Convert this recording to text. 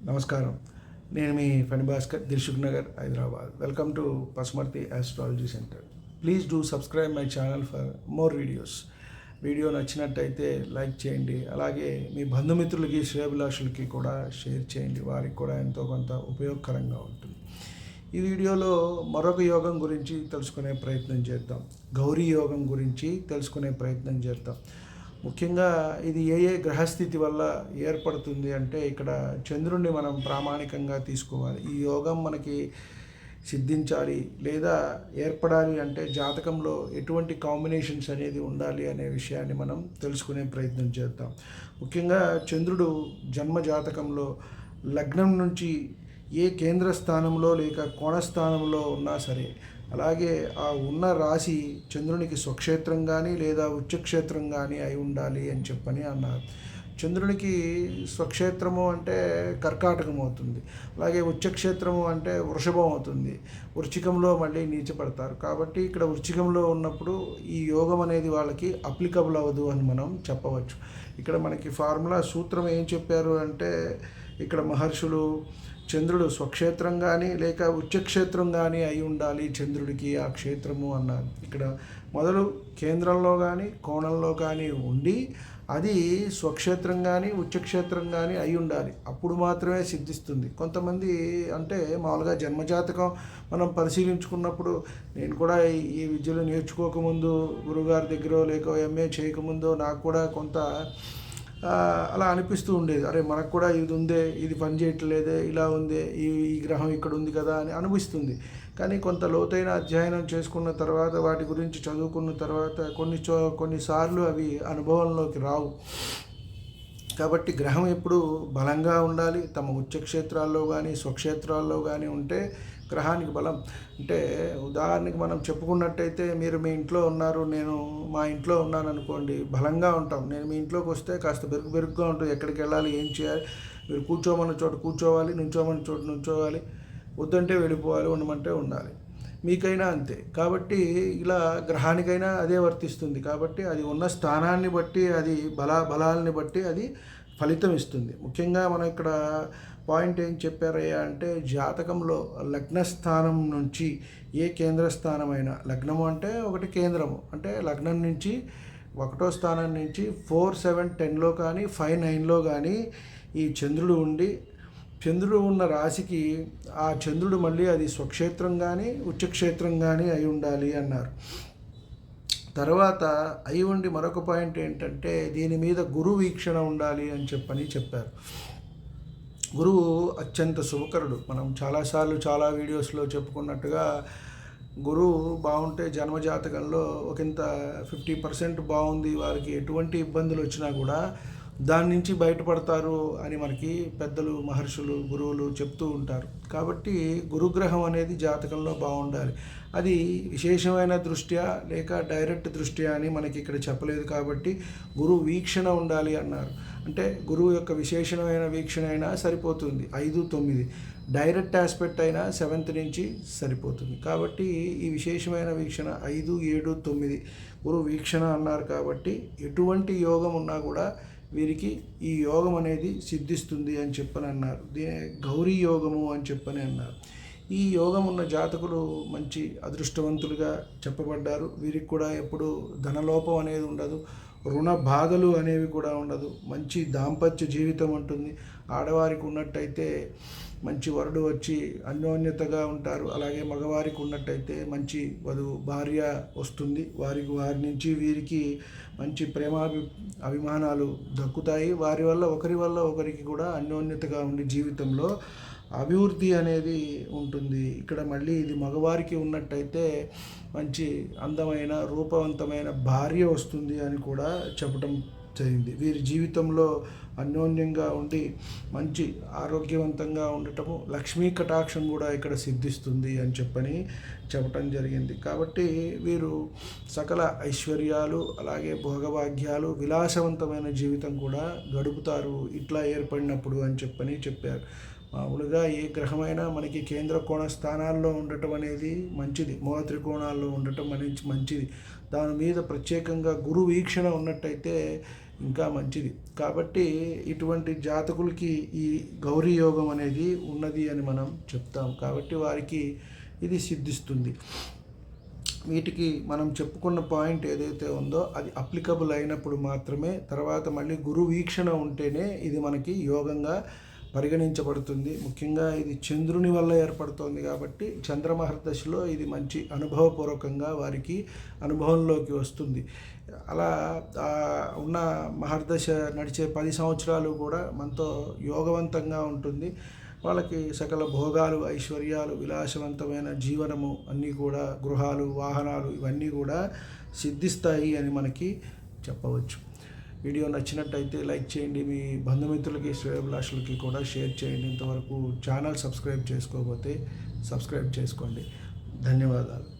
నమస్కారం. నేను మీ Phani Bhaskar, Dilsukhnagar, Hyderabad. Welcome to Pasumarthi astrology centre. Please do subscribe my channel for more videos. Video నచ్చినట్టయితే like చేయండి. అలాగే మీ బంధుమిత్రులకి, శ్రేయోభిలాషులకి కూడా షేర్ చేయండి. వారికి కూడా ఎంతో కొంత ఉపయోగకరంగా ఉంటుంది. ఈ వీడియోలో మరొక యోగం గురించి తెలుసుకునే ప్రయత్నం చేద్దాం. గౌరీ యోగం గురించి తెలుసుకునే ప్రయత్నం చేద్దాం. ముఖ్యంగా ఇది ఏ గ్రహస్థితి వల్ల ఏర్పడుతుంది అంటే, ఇక్కడ చంద్రుణ్ణి మనం ప్రామాణికంగా తీసుకోవాలి. ఈ యోగం మనకి సిద్ధించాలి లేదా ఏర్పడాలి అంటే జాతకంలో ఎటువంటి కాంబినేషన్స్ అనేది ఉండాలి అనే విషయాన్ని మనం తెలుసుకునే ప్రయత్నం చేద్దాం. ముఖ్యంగా చంద్రుడు జన్మ జాతకంలో లగ్నం నుంచి ఏ కేంద్ర స్థానంలో లేక కోణస్థానంలో ఉన్నా సరే, అలాగే ఆ ఉన్న రాశి చంద్రునికి స్వక్షేత్రం కానీ లేదా ఉచ్చక్షేత్రం కానీ అయి ఉండాలి అని చెప్పని అన్నారు. చంద్రునికి స్వక్షేత్రము అంటే కర్కాటకం అవుతుంది, అలాగే ఉచ్చక్షేత్రము అంటే వృషభం అవుతుంది. వృచ్చికంలో మళ్ళీ నీచపడతారు. కాబట్టి ఇక్కడ వృచ్చికంలో ఉన్నప్పుడు ఈ యోగం అనేది వాళ్ళకి అప్లికబుల్ అవ్వదు అని మనం చెప్పవచ్చు. ఇక్కడ మనకి ఫార్ములా సూత్రం ఏం చెప్పారు అంటే, ఇక్కడ మహర్షులు చంద్రుడు స్వక్షేత్రం కానీ లేక ఉచ్చక్షేత్రం కానీ అయి ఉండాలి చంద్రుడికి ఆ క్షేత్రము అన్నారు. ఇక్కడ మొదలు కేంద్రంలో కానీ కోణంలో కానీ ఉండి అది స్వక్షేత్రం కానీ ఉచ్చక్షేత్రం కానీ అయి ఉండాలి. అప్పుడు మాత్రమే సిద్ధిస్తుంది. కొంతమంది అంటే మామూలుగా జన్మజాతకం మనం పరిశీలించుకున్నప్పుడు, నేను కూడా ఈ విద్యలు నేర్చుకోకముందు గురుగారి దగ్గర లేక ఎంఏ చేయకముందో నాకు కూడా కొంత అలా అనిపిస్తూ ఉండేది. అరే మనకు కూడా ఇది ఉందే, ఇది పని చేయట్లేదే, ఇలా ఉందే, ఈ గ్రహం ఇక్కడ ఉంది కదా అని అనిపిస్తుంది. కానీ కొంత లోతైన అధ్యయనం చేసుకున్న తర్వాత, వాటి గురించి చదువుకున్న తర్వాత కొన్నిసార్లు అవి అనుభవంలోకి రావు. కాబట్టి గ్రహం ఎప్పుడు బలంగా ఉండాలి. తమ ఉచ్చక్షేత్రాల్లో కానీ స్వక్షేత్రాల్లో కానీ ఉంటే గ్రహానికి బలం. అంటే ఉదాహరణకి మనం చెప్పుకున్నట్టయితే, మీరు మీ ఇంట్లో ఉన్నారు, నేను మా ఇంట్లో ఉన్నాను అనుకోండి, బలంగా ఉంటాం. నేను మీ ఇంట్లోకి వస్తే కాస్త బెరుగ్గా ఉంటుంది. ఎక్కడికి వెళ్ళాలి, ఏం చేయాలి, మీరు కూర్చోమన్న చోట కూర్చోవాలి, నుంచోమన్న చోట నుంచోవాలి, వద్దంటే వెళ్ళిపోవాలి, ఉండమంటే ఉండాలి. మీకైనా అంతే. కాబట్టి ఇలా గ్రహానికైనా అదే వర్తిస్తుంది. కాబట్టి అది ఉన్న స్థానాన్ని బట్టి, అది బలాలని బట్టి అది ఫలితం ఇస్తుంది. ముఖ్యంగా మనం ఇక్కడ పాయింట్ ఏం చెప్పారయ్యా అంటే, జాతకంలో లగ్నస్థానం నుంచి ఏ కేంద్ర స్థానమైనా, లగ్నము అంటే ఒకటి కేంద్రము అంటే లగ్నం నుంచి 1వ స్థానం నుంచి 4, 7, 10లో కానీ 5, 9లో కానీ ఈ చంద్రుడు ఉండి, చంద్రుడు ఉన్న రాశికి ఆ చంద్రుడు మళ్ళీ అది స్వక్షేత్రం కానీ ఉచ్చక్షేత్రం కానీ అయి ఉండాలి అన్నారు. తర్వాత అయి ఉండి మరొక పాయింట్ ఏంటంటే, దీని మీద గురు వీక్షణ ఉండాలి అని చెప్పారు. గురువు అత్యంత శుభకరుడు. మనం చాలాసార్లు చాలా వీడియోస్లో చెప్పుకున్నట్టుగా, గురువు బాగుంటే జన్మజాతకంలో ఒకంత 50% బాగుంది, వారికి ఎటువంటి ఇబ్బందులు వచ్చినా కూడా దాని నుంచి బయటపడతారు అని మనకి పెద్దలు, మహర్షులు, గురువులు చెప్తూ ఉంటారు. కాబట్టి గురుగ్రహం అనేది జాతకంలో బాగుండాలి. అది విశేషమైన దృష్ట్యా లేక డైరెక్ట్ దృష్ట్యా అని మనకి ఇక్కడ చెప్పలేదు. కాబట్టి గురు వీక్షణ ఉండాలి అన్నారు. అంటే గురువు యొక్క విశేషమైన వీక్షణ అయినా సరిపోతుంది, 5, 9. డైరెక్ట్ ఆస్పెక్ట్ అయినా 7th నుంచి సరిపోతుంది. కాబట్టి ఈ విశేషమైన వీక్షణ 5, 7, 9 గురు వీక్షణ అన్నారు. కాబట్టి ఎటువంటి యోగం ఉన్నా కూడా వీరికి ఈ యోగం అనేది సిద్ధిస్తుంది అని చెప్పని అన్నారు. దీని గౌరీ యోగము అని చెప్పని అన్నారు. ఈ యోగం ఉన్న జాతకులు మంచి అదృష్టవంతులుగా చెప్పబడ్డారు. వీరికి కూడా ఎప్పుడు ధనలోపం అనేది ఉండదు, రుణ బాధలు అనేవి కూడా ఉండదు, మంచి దాంపత్య జీవితం ఉంటుంది. ఆడవారికి ఉన్నట్టయితే మంచి వరుడు వచ్చి అన్యోన్యతగా ఉంటారు. అలాగే మగవారికి ఉన్నట్టయితే మంచి భార్య వస్తుంది. వారి నుంచి వీరికి మంచి అభిమానాలు దక్కుతాయి. వారి వల్ల ఒకరికి కూడా అన్యోన్యతగా ఉండి జీవితంలో అభివృద్ధి అనేది ఉంటుంది. ఇక్కడ మళ్ళీ ఇది మగవారికి ఉన్నట్టయితే మంచి అందమైన రూపవంతమైన భార్య వస్తుంది అని కూడా చెప్పడం జరిగింది. వీరి జీవితంలో అన్యోన్యంగా ఉండి మంచి ఆరోగ్యవంతంగా ఉండటము, లక్ష్మీ కటాక్షం కూడా ఇక్కడ సిద్ధిస్తుంది అని చెప్పటం జరిగింది. కాబట్టి వీరు సకల ఐశ్వర్యాలు, అలాగే భోగభాగ్యాలు, విలాసవంతమైన జీవితం కూడా గడుపుతారు ఇట్లా ఏర్పడినప్పుడు అని చెప్పారు. మామూలుగా ఏ గ్రహమైనా మనకి కేంద్ర కోణ స్థానాల్లో ఉండటం అనేది మంచిది, మూల త్రికోణాల్లో ఉండటం అనేది మంచిది. దాని మీద ప్రత్యేకంగా గురు వీక్షణ ఉన్నట్టయితే ఇంకా మంచిది. కాబట్టి ఇటువంటి జాతకులకి ఈ గౌరీ యోగం అనేది ఉన్నది అని మనం చెప్తాం. కాబట్టి వారికి ఇది సిద్ధిస్తుంది. వీటికి మనం చెప్పుకున్న పాయింట్ ఏదైతే ఉందో అది అప్లికబుల్ అయినప్పుడు మాత్రమే, తర్వాత మళ్ళీ గురు వీక్షణ ఉంటేనే ఇది మనకి యోగంగా పరిగణించబడుతుంది. ముఖ్యంగా ఇది చంద్రుని వల్ల ఏర్పడుతోంది కాబట్టి చంద్రమహర్దశలో ఇది మంచి అనుభవపూర్వకంగా వారికి అనుభవంలోకి వస్తుంది. అలా ఉన్న మహర్దశ నడిచే 10 సంవత్సరాలు కూడా మనతో యోగవంతంగా ఉంటుంది. వాళ్ళకి సకల భోగాలు, ఐశ్వర్యాలు, విలాసవంతమైన జీవనము అన్నీ కూడా, గృహాలు, వాహనాలు ఇవన్నీ కూడా సిద్ధిస్తాయి అని మనకి చెప్పవచ్చు. వీడియో నచ్చినట్టయితే లైక్ చేయండి, మీ బంధుమిత్రులకి, శ్రేయోభిలాషులకి కూడా షేర్ చేయండి. ఇంతవరకు ఛానల్ సబ్స్క్రైబ్ చేసుకోకపోతే సబ్స్క్రైబ్ చేసుకోండి. ధన్యవాదాలు.